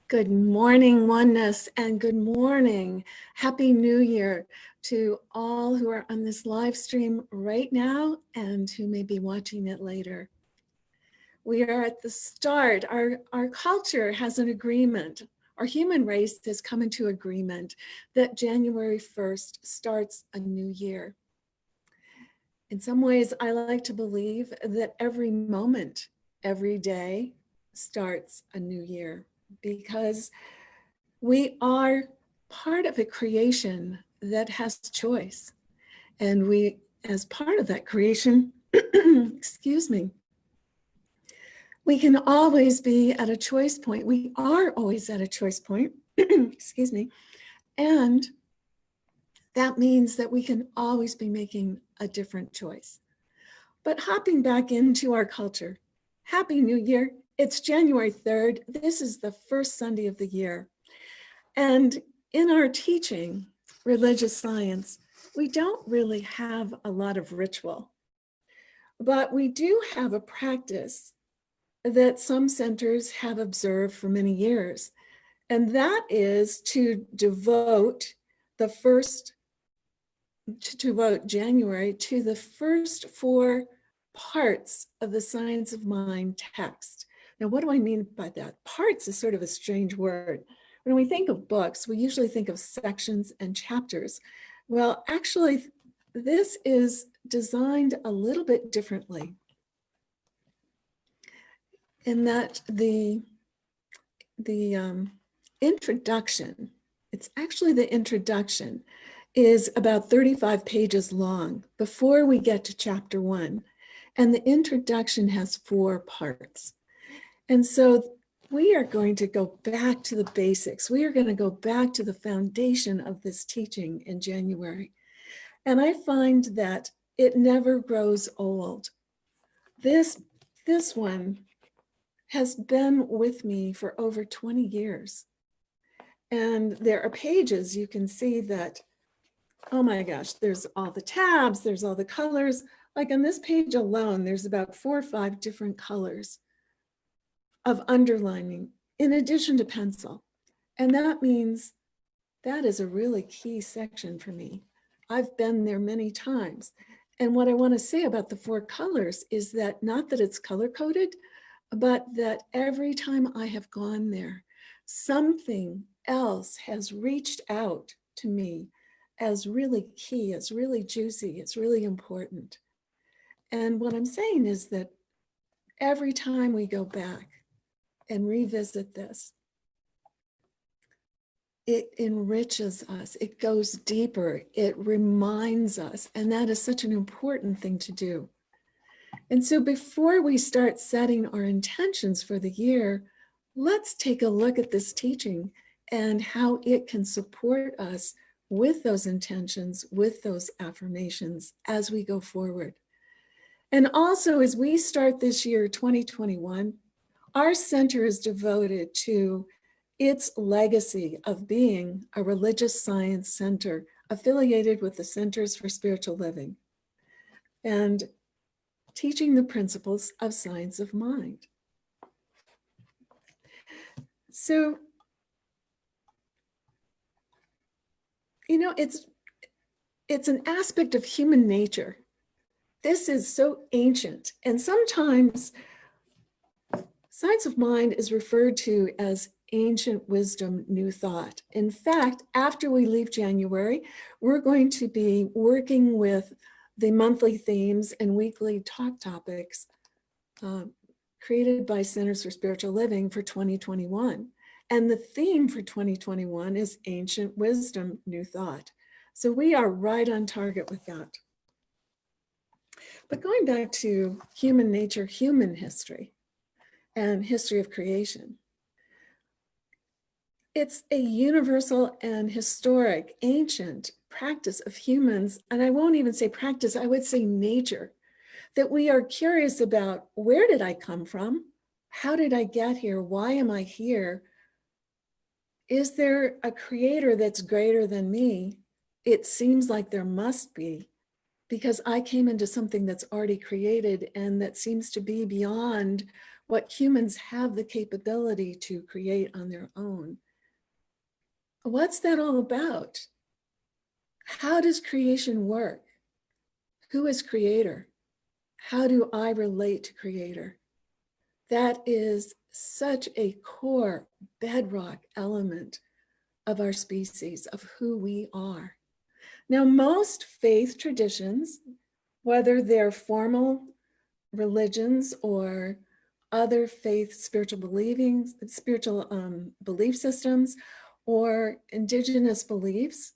Good morning, oneness, and good morning. Happy New Year to all who are on this live stream right now and who may be watching it later. We are at the start. Our culture has an agreement. Our human race has come into agreement that January 1st starts a new year. In some ways, I like to believe that every moment, every day starts a new year, because we are part of a creation that has choice. And we, as part of that creation, excuse me, we can always be at a choice point. We are always at a choice point, excuse me. And that means that we can always be making a different choice. But hopping back into our culture, Happy New Year. It's January 3rd. This is the first Sunday of the year. And in our teaching, religious science, we don't really have a lot of ritual, but we do have a practice that some centers have observed for many years. And that is to devote January to the first 4 parts of the Science of Mind text. Now, what do I mean by that? Parts is sort of a strange word. When we think of books, we usually think of sections and chapters. Well, actually, this is designed a little bit differently, in that the introduction, it's actually the introduction, is about 35 pages long before we get to chapter 1. And the introduction has 4 parts. And so we are going to go back to the basics. We are going to go back to the foundation of this teaching in January. And I find that it never grows old. This one has been with me for over 20 years. And there are pages you can see that, oh my gosh, there's all the tabs, there's all the colors. Like on this page alone, there's about 4 or 5 different colors of underlining in addition to pencil. And that means that is a really key section for me. I've been there many times. And what I want to say about the 4 colors is that not that it's color coded, but that every time I have gone there, something else has reached out to me as really key, as really juicy, it's really important. And what I'm saying is that every time we go back and revisit this, it enriches us, it goes deeper, it reminds us, and that is such an important thing to do. And so before we start setting our intentions for the year, let's take a look at this teaching and how it can support us with those intentions, with those affirmations as we go forward. And also, as we start this year, 2021, our center is devoted to its legacy of being a religious science center affiliated with the Centers for Spiritual Living and teaching the principles of science of mind. So, you know, it's an aspect of human nature. This is so ancient, and sometimes science of mind is referred to as ancient wisdom, new thought. In fact, after we leave January, we're going to be working with the monthly themes and weekly talk topics created by Centers for Spiritual Living for 2021. And the theme for 2021 is ancient wisdom, new thought. So we are right on target with that. But going back to human nature, human history, and history of creation, it's a universal and historic, ancient practice of humans, and I won't even say practice, I would say nature, that we are curious about: where did I come from? How did I get here? Why am I here? Is there a creator that's greater than me? It seems like there must be, because I came into something that's already created and that seems to be beyond what humans have the capability to create on their own. What's that all about? How does creation work? Who is creator? How do I relate to creator? That is such a core bedrock element of our species, of who we are. Now, most faith traditions, whether they're formal religions or other faith, spiritual belief systems, or indigenous beliefs,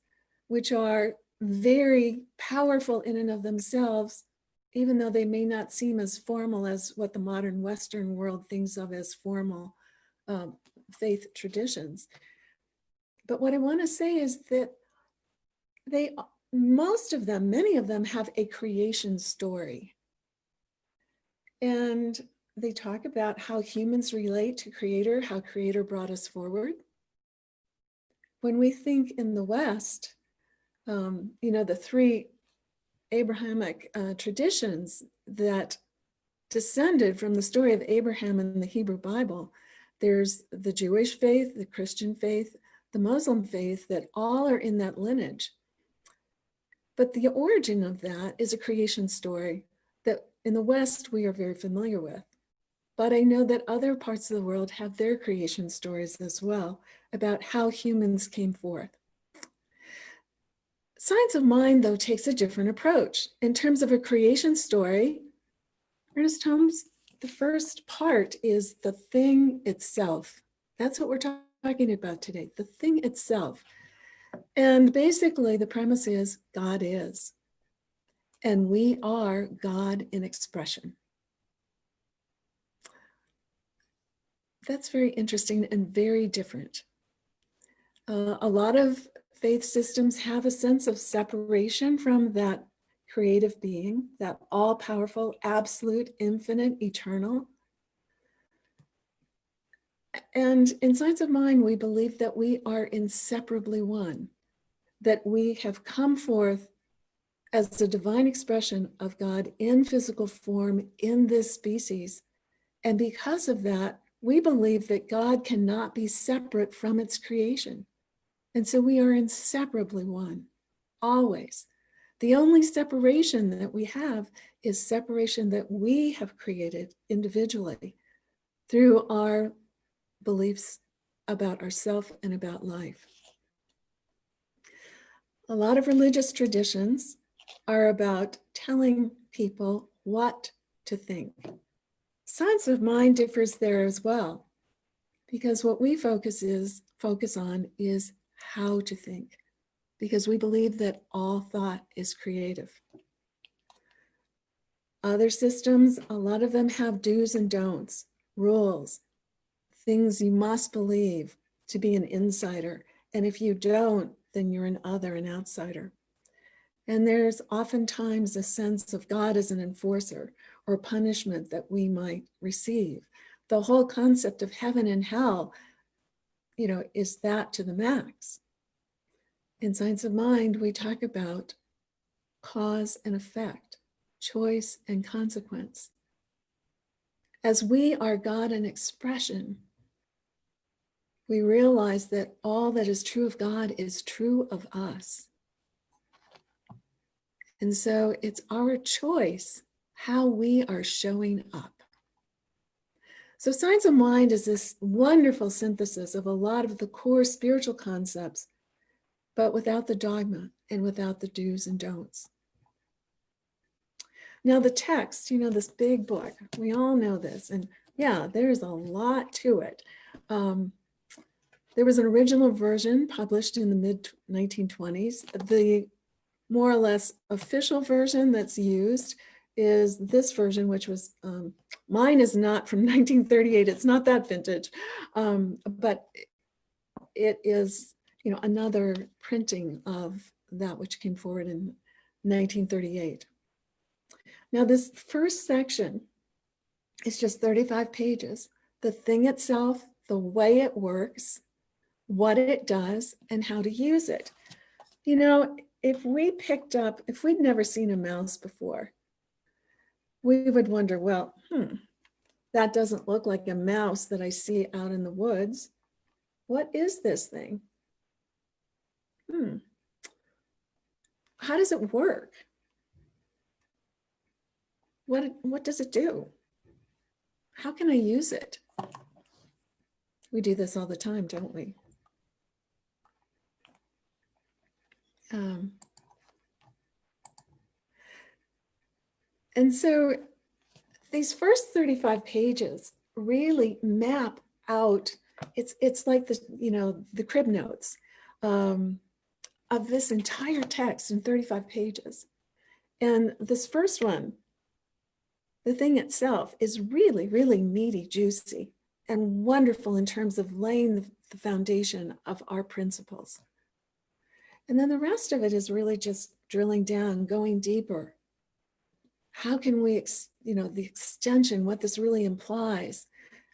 which are very powerful in and of themselves, even though they may not seem as formal as what the modern Western world thinks of as formal faith traditions. But what I want to say is that many of them have a creation story. And they talk about how humans relate to creator, how creator brought us forward. When we think in the West, the three Abrahamic traditions that descended from the story of Abraham in the Hebrew Bible, there's the Jewish faith, the Christian faith, the Muslim faith, that all are in that lineage. But the origin of that is a creation story that in the West we are very familiar with. But I know that other parts of the world have their creation stories as well about how humans came forth. Science of Mind, though, takes a different approach. In terms of a creation story, Ernest Holmes, the first part is the thing itself. That's what we're talking about today, the thing itself. And basically the premise is God is, and we are God in expression. That's very interesting and very different. A lot of faith systems have a sense of separation from that creative being, that all-powerful, absolute, infinite, eternal. And in Science of Mind, we believe that we are inseparably one, that we have come forth as a divine expression of God in physical form in this species. And because of that, we believe that God cannot be separate from its creation. And so we are inseparably one, always. The only separation that we have is separation that we have created individually through our beliefs about ourselves and about life. A lot of religious traditions are about telling people what to think. Science of Mind differs there as well, because what we focus on is how to think, because we believe that all thought is creative. Other systems, a lot of them have do's and don'ts, rules, things you must believe to be an insider. And if you don't, then you're an other, an outsider. And there's oftentimes a sense of God as an enforcer or punishment that we might receive. The whole concept of heaven and hell, is that to the max. In Science of Mind, we talk about cause and effect, choice and consequence. As we are God in expression, we realize that all that is true of God is true of us. And so it's our choice how we are showing up. So Science of Mind is this wonderful synthesis of a lot of the core spiritual concepts, but without the dogma and without the do's and don'ts. Now the text, this big book, we all know this, and yeah, there's a lot to it. There was an original version published in the mid-1920s. The more or less official version that's used is this version, which was, mine is not from 1938, it's not that vintage, but it is, another printing of that which came forward in 1938. Now this first section is just 35 pages. The thing itself, the way it works, what it does, and how to use it. If we'd never seen a mouse before, we would wonder, well, That doesn't look like a mouse that I see out in the woods. What is this thing? How does it work? What does it do? How can I use it? We do this all the time, don't we? And so these first 35 pages really map out, it's like the crib notes of this entire text in 35 pages. And this first one, the thing itself, is really, really meaty, juicy, and wonderful in terms of laying the foundation of our principles. And then the rest of it is really just drilling down, going deeper. How can we, the extension, what this really implies,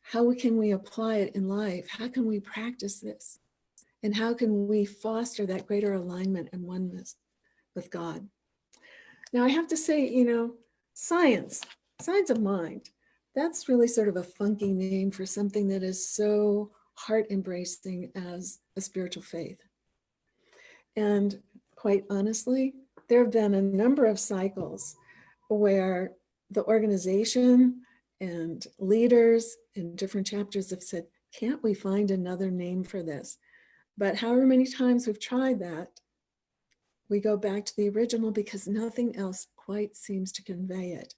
how can we apply it in life? How can we practice this? And how can we foster that greater alignment and oneness with God? Now, I have to say, science of mind, that's really sort of a funky name for something that is so heart embracing as a spiritual faith. And quite honestly, there have been a number of cycles where the organization and leaders in different chapters have said, can't we find another name for this? But however many times we've tried that, we go back to the original because nothing else quite seems to convey it.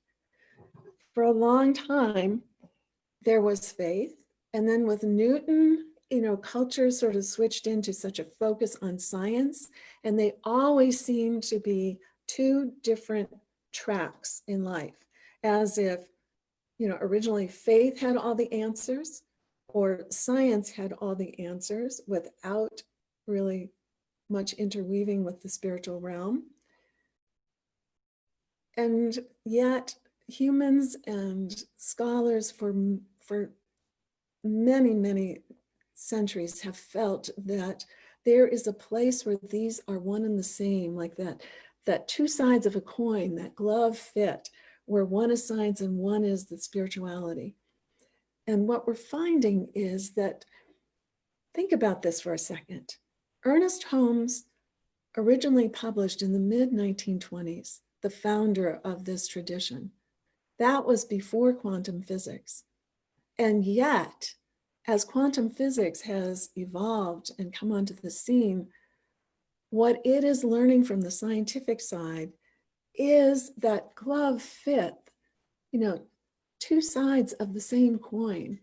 For a long time, there was faith. And then with Newton, culture sort of switched into such a focus on science, and they always seem to be two different tracks in life, as if, originally faith had all the answers, or science had all the answers without really much interweaving with the spiritual realm. And yet humans and scholars for many, many centuries have felt that there is a place where these are one and the same, like that two sides of a coin, that glove fit, where one is science and one is the spirituality. And what we're finding is that, think about this for a second. Ernest Holmes originally published in the mid-1920s, the founder of this tradition. That was before quantum physics. And yet, as quantum physics has evolved and come onto the scene, what it is learning from the scientific side is that glove fit, two sides of the same coin,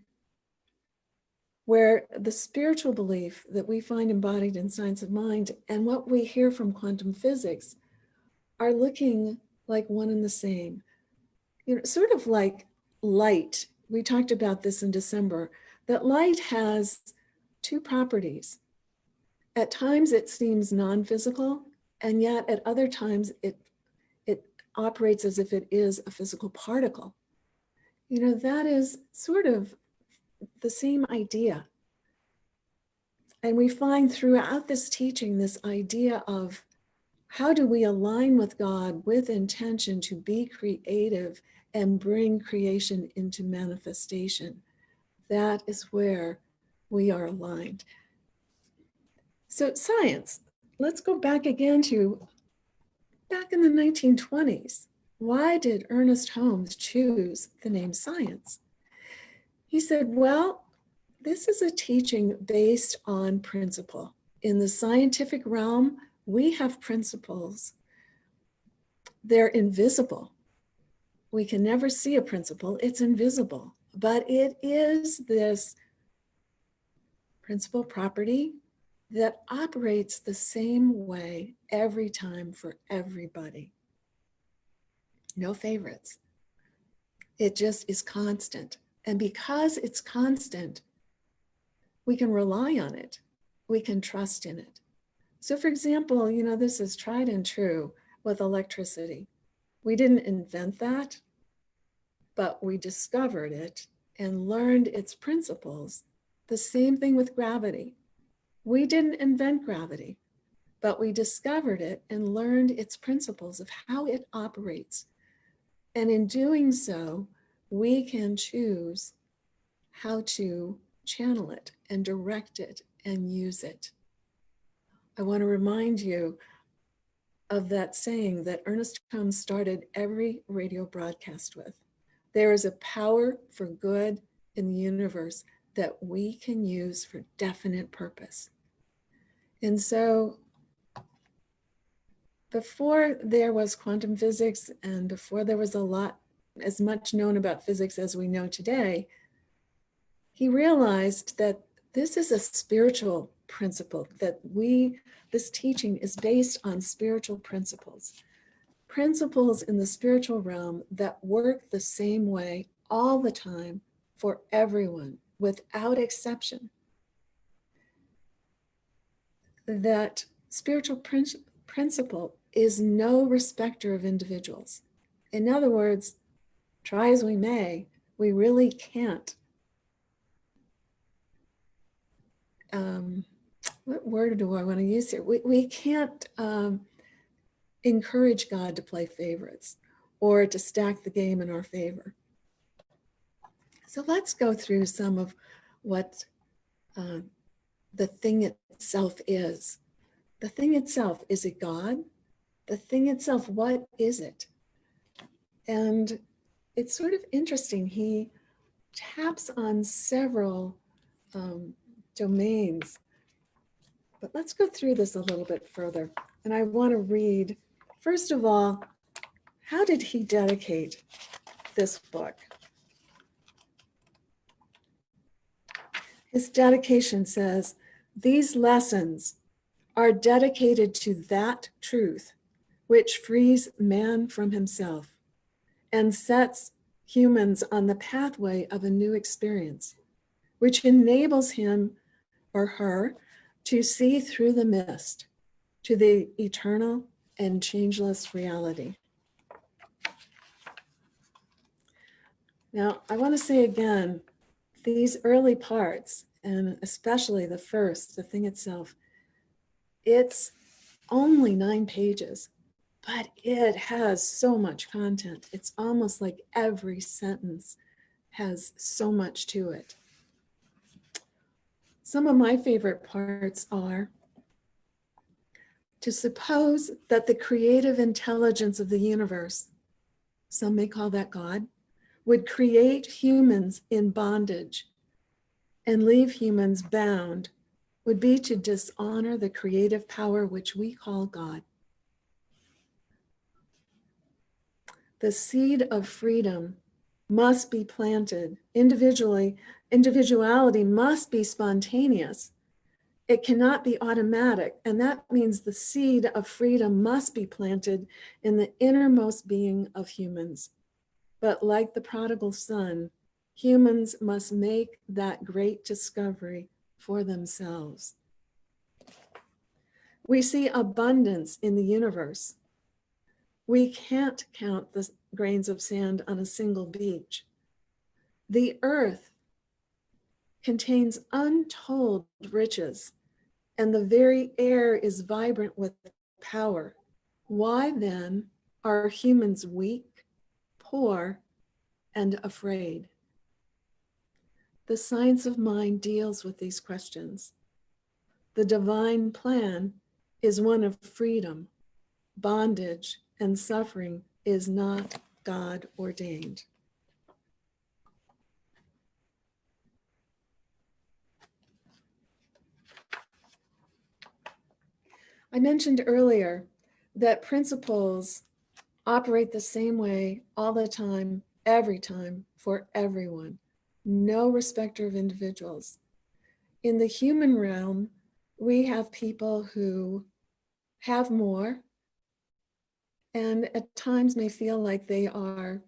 where the spiritual belief that we find embodied in science of mind and what we hear from quantum physics are looking like one and the same. Sort of like light. We talked about this in December, that light has two properties. At times it seems non-physical, and yet at other times it operates as if it is a physical particle. That is sort of the same idea. And we find throughout this teaching this idea of how do we align with God with intention to be creative and bring creation into manifestation. That is where we are aligned. So science, let's go back again to back in the 1920s. Why did Ernest Holmes choose the name science? He said, well, this is a teaching based on principle. In the scientific realm, we have principles. They're invisible. We can never see a principle, it's invisible, but it is this principal property that operates the same way every time for everybody. No favorites. It just is constant. And because it's constant, we can rely on it. We can trust in it. So for example, this is tried and true with electricity. We didn't invent that, but we discovered it and learned its principles. The same thing with gravity. We didn't invent gravity, but we discovered it and learned its principles of how it operates. And in doing so, we can choose how to channel it and direct it and use it. I want to remind you of that saying that Ernest Holmes started every radio broadcast with. There is a power for good in the universe that we can use for definite purpose. And so before there was quantum physics and before there was as much known about physics as we know today, he realized that this is a spiritual principle, that this teaching is based on spiritual principles in the spiritual realm that work the same way all the time for everyone without exception. That spiritual principle is no respecter of individuals. In other words, try as we may, we really can't. What word do I want to use here? We can't encourage God to play favorites or to stack the game in our favor. So let's go through some of what the thing itself is. The thing itself, is it God? The thing itself, what is it? And it's sort of interesting. He taps on several domains. But let's go through this a little bit further. And I want to read, first of all, how did he dedicate this book? His dedication says, "These lessons are dedicated to that truth which frees man from himself and sets humans on the pathway of a new experience, which enables him or her to see through the mist to the eternal and changeless reality." Now, I want to say again, these early parts, and especially the first, the thing itself, it's only 9 pages, but it has so much content. It's almost like every sentence has so much to it. Some of my favorite parts are to suppose that the creative intelligence of the universe, some may call that God, would create humans in bondage and leave humans bound would be to dishonor the creative power which we call God. The seed of freedom must be planted individually. Individuality must be spontaneous. It cannot be automatic. And that means the seed of freedom must be planted in the innermost being of humans. But like the prodigal son, humans must make that great discovery for themselves. We see abundance in the universe. We can't count the grains of sand on a single beach. The earth contains untold riches, and the very air is vibrant with power. Why then are humans weak, poor, and afraid? The science of mind deals with these questions. The divine plan is one of freedom. Bondage and suffering is not God ordained. I mentioned earlier that principles operate the same way all the time, every time, for everyone. No respecter of individuals. In the human realm, we have people who have more and at times may feel like they are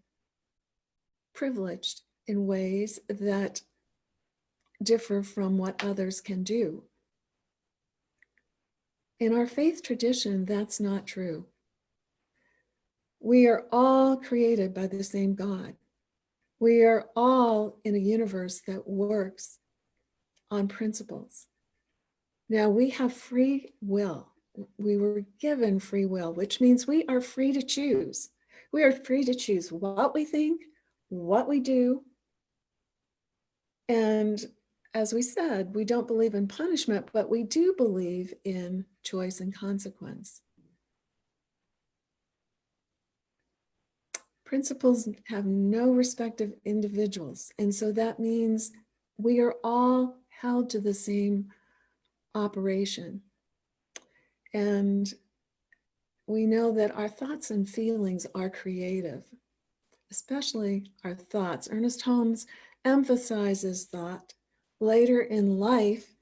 privileged in ways that differ from what others can do. In our faith tradition, that's not true. We are all created by the same God. We are all in a universe that works on principles. Now, we have free will. We were given free will, which means we are free to choose. We are free to choose what we think, what we do. And as we said, we don't believe in punishment, but we do believe in choice and consequence. Principles have no respect of individuals. And so that means we are all held to the same operation. And we know that our thoughts and feelings are creative, especially our thoughts. Ernest Holmes emphasizes thought. Later in life,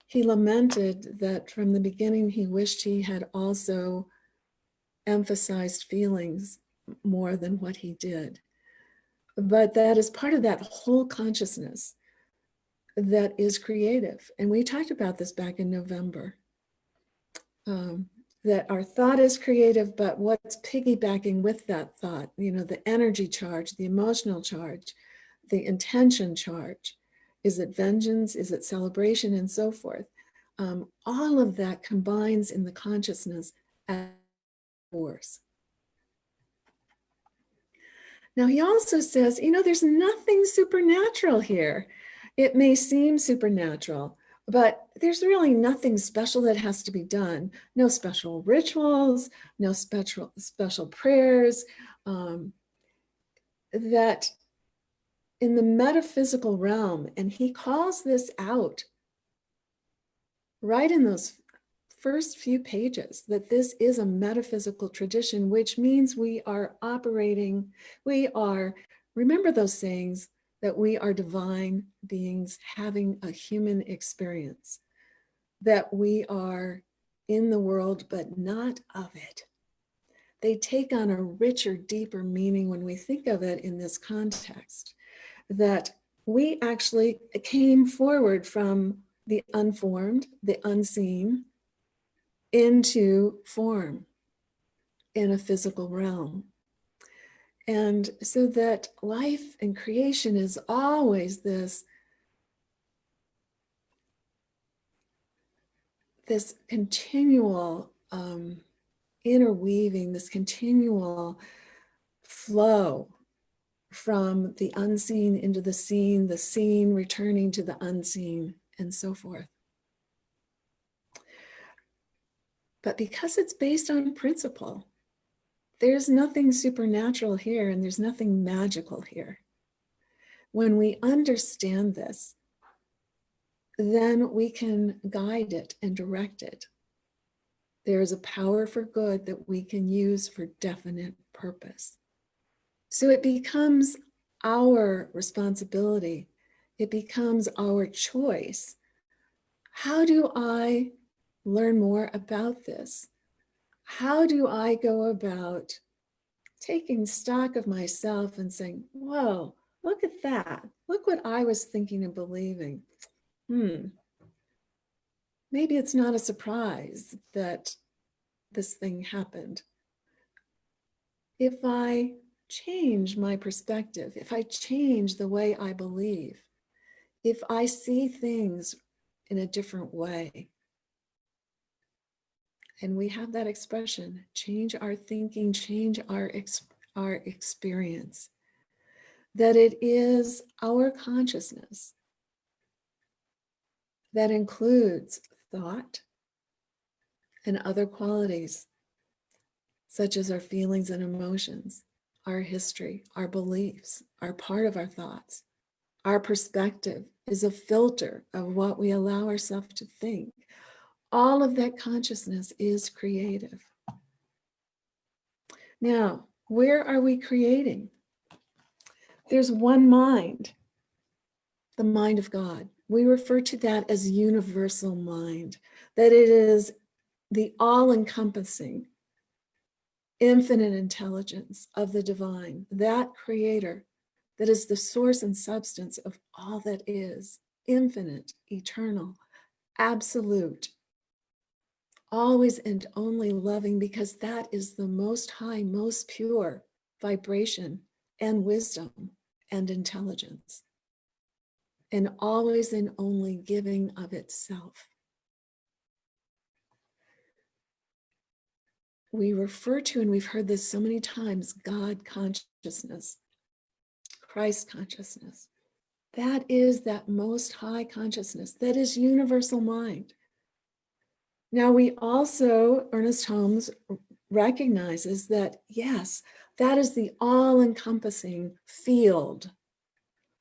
he lamented that from the beginning, he wished he had also emphasized feelings more than what he did. But that is part of that whole consciousness that is creative. And we talked about this back in November, that our thought is creative, but what's piggybacking with that thought, the energy charge, the emotional charge, the intention charge. Is it vengeance? Is it celebration? And so forth. All of that combines in the consciousness as force. Now, he also says, there's nothing supernatural here. It may seem supernatural, but there's really nothing special that has to be done. No special rituals, no special prayers. That in the metaphysical realm, and he calls this out right in those first few pages, that this is a metaphysical tradition, which means we are remember those sayings, that we are divine beings having a human experience, that we are in the world, but not of it. They take on a richer, deeper meaning when we think of it in this context, that we actually came forward from the unformed, the unseen, into form in a physical realm. And so that life and creation is always this continual interweaving, this continual flow from the unseen into the seen returning to the unseen, and so forth. But because it's based on principle, there's nothing supernatural here, and there's nothing magical here. When we understand this, then we can guide it and direct it. There is a power for good that we can use for definite purpose. So it becomes our responsibility. It becomes our choice. How do I learn more about this? How do I go about taking stock of myself and saying, whoa, look at that. Look what I was thinking and believing. Maybe it's not a surprise that this thing happened. If I change my perspective, if I change the way I believe, if I see things in a different way, and we have that expression, change our thinking, change our experience, that it is our consciousness that includes thought and other qualities, such as our feelings and emotions, our history, our beliefs, are part of our thoughts. Our perspective is a filter of what we allow ourselves to think. All of that consciousness is creative. Now, where are we creating? There's one mind, the mind of God. We refer to that as universal mind, that it is the all-encompassing, infinite intelligence of the divine, that creator that is the source and substance of all that is, infinite, eternal, absolute, always and only loving, because that is the most high, most pure vibration and wisdom and intelligence, and always and only giving of itself. We refer to, and we've heard this so many times, God consciousness, Christ consciousness. That is that most high consciousness. That is universal mind. Now, we also, Ernest Holmes recognizes that, yes, that is the all-encompassing field,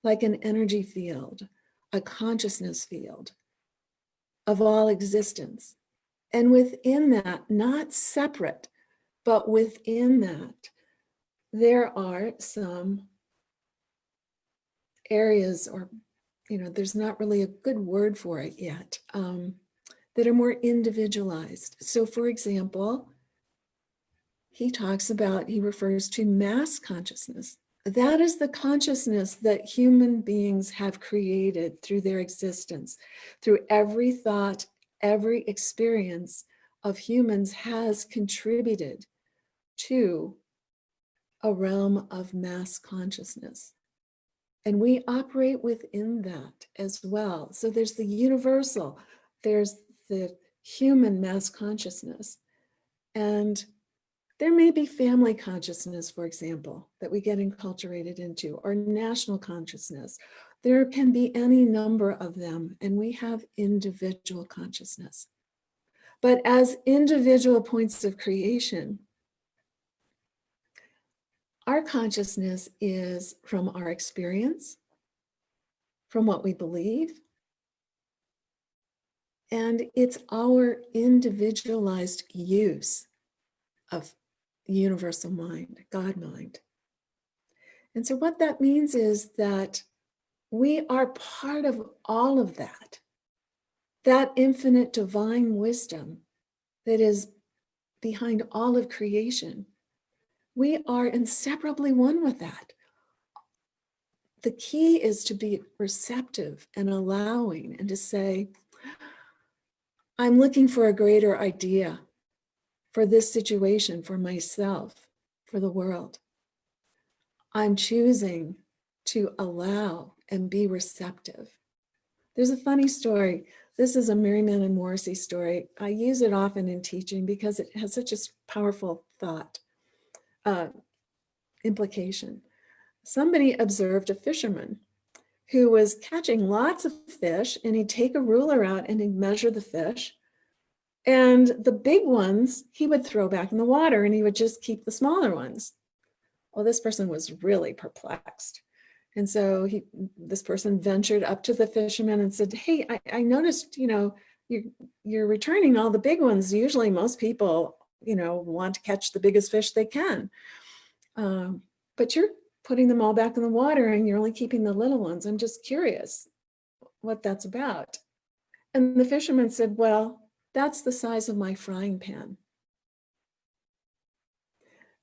like an energy field, a consciousness field of all existence. And within that, not separate, but within that, there are some areas, or, there's not really a good word for it yet, that are more individualized. So for example, he refers to mass consciousness. That is the consciousness that human beings have created through their existence, through every thought, every experience of humans has contributed to a realm of mass consciousness. And we operate within that as well. So there's the universal, there's the human mass consciousness. And there may be family consciousness, for example, that we get enculturated into, or national consciousness. There can be any number of them, and we have individual consciousness. But as individual points of creation, our consciousness is from our experience, from what we believe, and it's our individualized use of universal mind, God mind. And so what that means is that we are part of all of that infinite divine wisdom that is behind all of creation. We are inseparably one with that. The key is to be receptive and allowing, and to say, I'm looking for a greater idea for this situation, for myself, for the world. I'm choosing to allow and be receptive. There's a funny story. This is a Merriman and Morrissey story. I use it often in teaching because it has such a powerful thought implication. Somebody observed a fisherman who was catching lots of fish, and he'd take a ruler out and he'd measure the fish. And the big ones he would throw back in the water, and he would just keep the smaller ones. Well, this person was really perplexed. And so this person ventured up to the fisherman and said, hey, I noticed, you're returning all the big ones. Usually most people, want to catch the biggest fish they can. But you're putting them all back in the water and you're only keeping the little ones. I'm just curious what that's about. And the fisherman said, well, that's the size of my frying pan.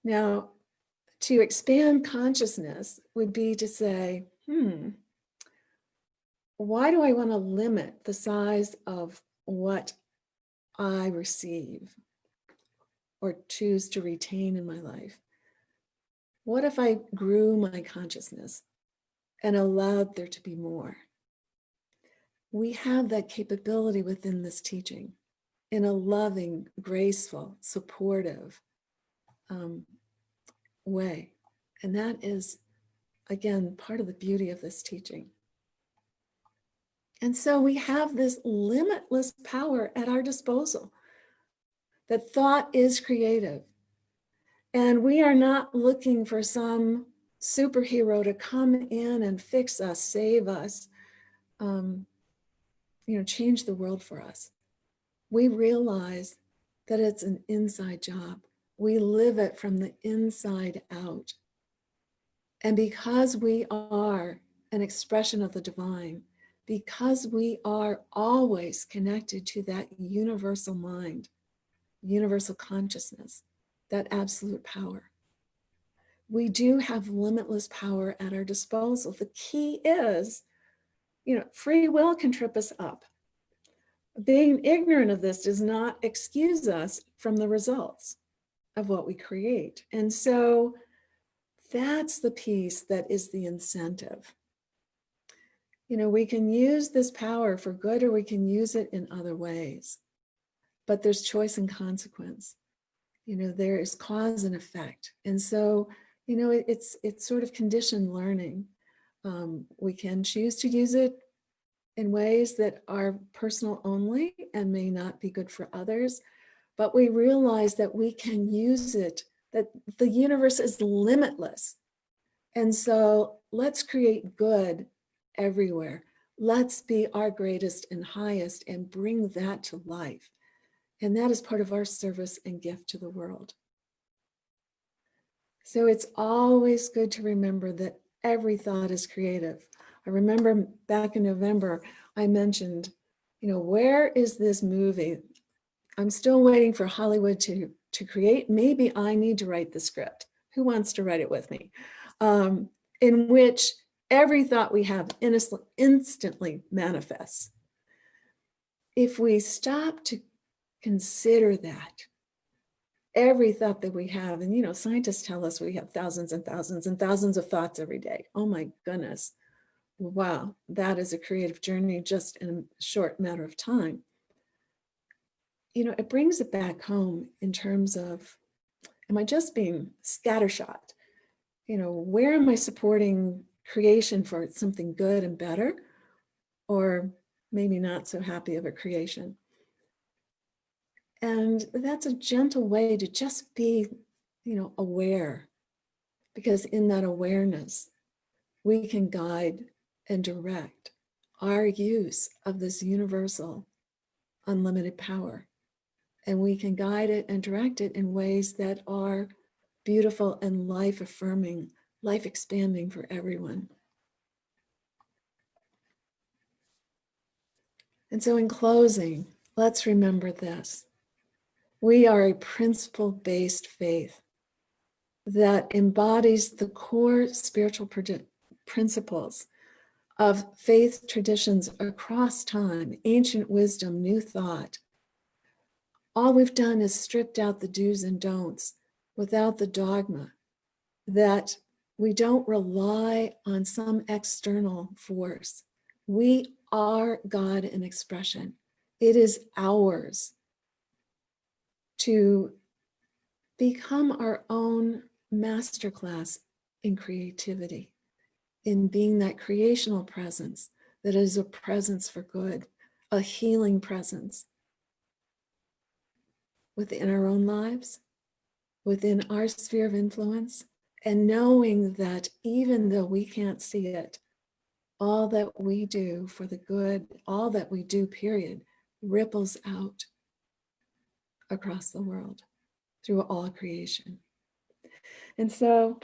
Now, to expand consciousness would be to say, why do I want to limit the size of what I receive or choose to retain in my life? What if I grew my consciousness and allowed there to be more? We have that capability within this teaching in a loving, graceful, supportive way. And that is, again, part of the beauty of this teaching. And so we have this limitless power at our disposal, that thought is creative. And we are not looking for some superhero to come in and fix us, save us, change the world for us. We realize that it's an inside job. We live it from the inside out. And because we are an expression of the divine, because we are always connected to that universal mind, universal consciousness, that absolute power, we do have limitless power at our disposal. The key is, free will can trip us up. Being ignorant of this does not excuse us from the results of what we create. And so that's the piece that is the incentive. We can use this power for good, or we can use it in other ways, but there's choice and consequence. There is cause and effect. And so, it's sort of conditioned learning. We can choose to use it in ways that are personal only and may not be good for others, but we realize that we can use it, that the universe is limitless. And so let's create good everywhere. Let's be our greatest and highest and bring that to life. And that is part of our service and gift to the world. So it's always good to remember that every thought is creative. I remember back in November, I mentioned, where is this movie? I'm still waiting for Hollywood to create. Maybe I need to write the script. Who wants to write it with me? In which every thought we have instantly manifests. If we stop to consider that, every thought that we have, and scientists tell us we have thousands and thousands and thousands of thoughts every day. Oh my goodness. Wow, that is a creative journey just in a short matter of time. It brings it back home in terms of, am I just being scattershot? Where am I supporting creation for something good and better, or maybe not so happy of a creation? And that's a gentle way to just be, aware, because in that awareness, we can guide and direct our use of this universal, unlimited power. And we can guide it and direct it in ways that are beautiful and life-affirming, life-expanding for everyone. And so in closing, let's remember this. We are a principle-based faith that embodies the core spiritual principles of faith traditions across time, ancient wisdom, new thought. All we've done is stripped out the do's and don'ts without the dogma that we don't rely on some external force. We are God in expression. It is ours to become our own masterclass in creativity, in being that creational presence that is a presence for good, a healing presence within our own lives, within our sphere of influence, and knowing that even though we can't see it, all that we do for the good, all that we do, period, ripples out across the world through all creation. And so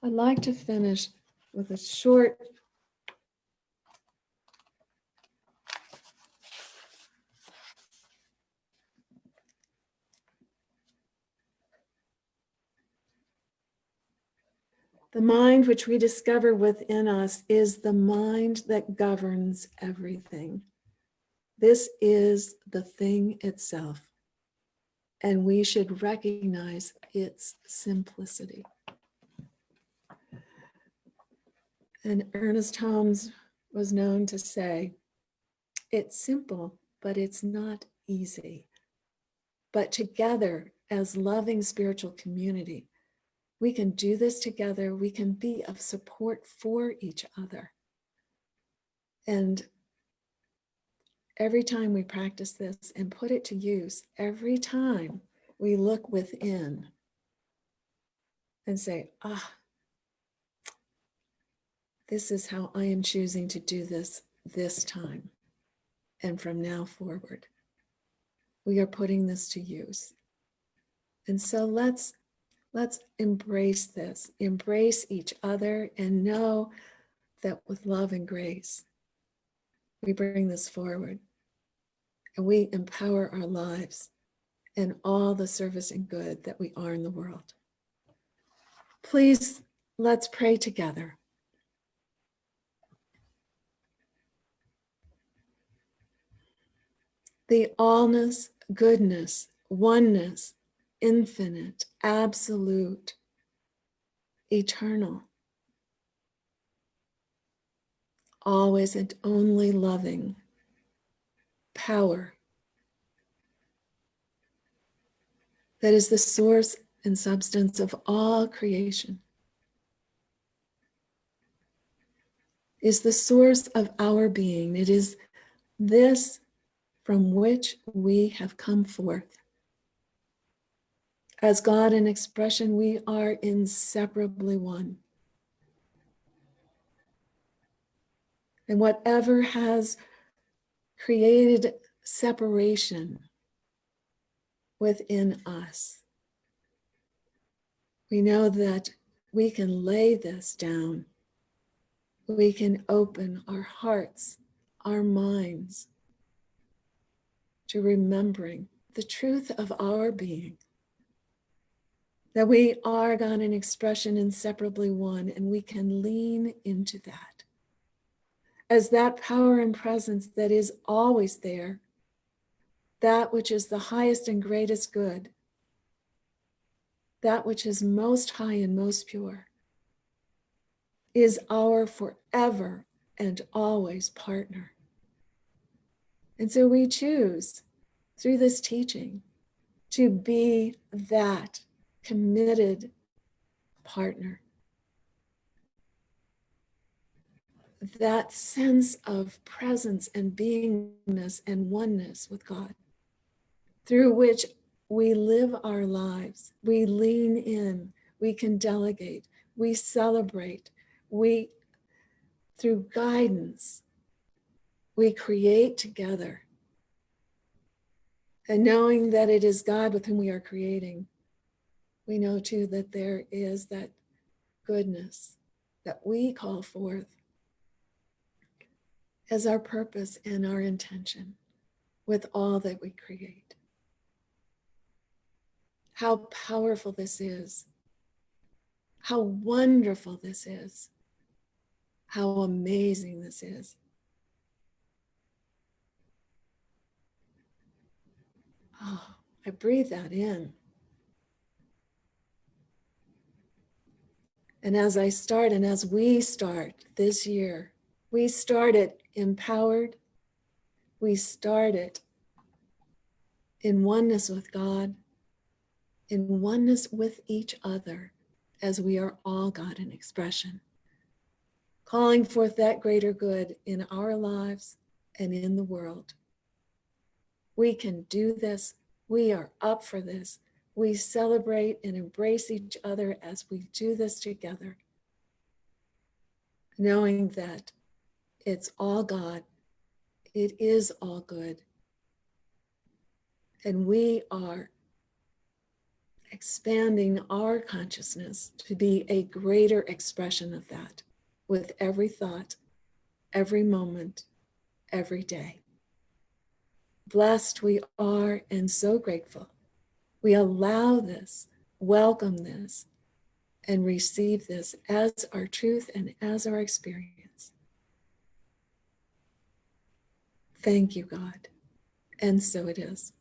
I'd like to finish with a short the mind which we discover within us is the mind that governs everything. This is the thing itself, and we should recognize its simplicity. And Ernest Holmes was known to say, it's simple, but it's not easy. But together, as loving spiritual community, we can do this together. We can be of support for each other. And every time we practice this and put it to use, every time we look within and say, this is how I am choosing to do this time. And from now forward, we are putting this to use. And so let's embrace this, embrace each other, and know that with love and grace, we bring this forward and we empower our lives and all the service and good that we are in the world. Please, let's pray together. The allness, goodness, oneness, infinite, absolute, eternal, always and only loving power that is the source and substance of all creation. is the source of our being. It is this from which we have come forth. As God in expression, we are inseparably one. And whatever has created separation within us, we know that we can lay this down. We can open our hearts, our minds to remembering the truth of our being, that we are God in expression, inseparably one, and we can lean into that as that power and presence that is always there, that which is the highest and greatest good, that which is most high and most pure, is our forever and always partner. And so we choose through this teaching to be that committed partner, that sense of presence and beingness and oneness with God, through which we live our lives. We lean in, we can delegate, we celebrate, we, through guidance, we create together. And knowing that it is God with whom we are creating, we know too that there is that goodness that we call forth as our purpose and our intention with all that we create. How powerful this is. How wonderful this is. How amazing this is. Oh, I breathe that in. And as I start and as we start this year, we start it empowered. We start it in oneness with God, in oneness with each other, as we are all God in expression, calling forth that greater good in our lives and in the world. We can do this. We are up for this. We celebrate and embrace each other as we do this together, knowing that it's all God. It is all good. And we are expanding our consciousness to be a greater expression of that with every thought, every moment, every day. Blessed we are and so grateful. We allow this, welcome this, and receive this as our truth and as our experience. Thank you, God. And so it is.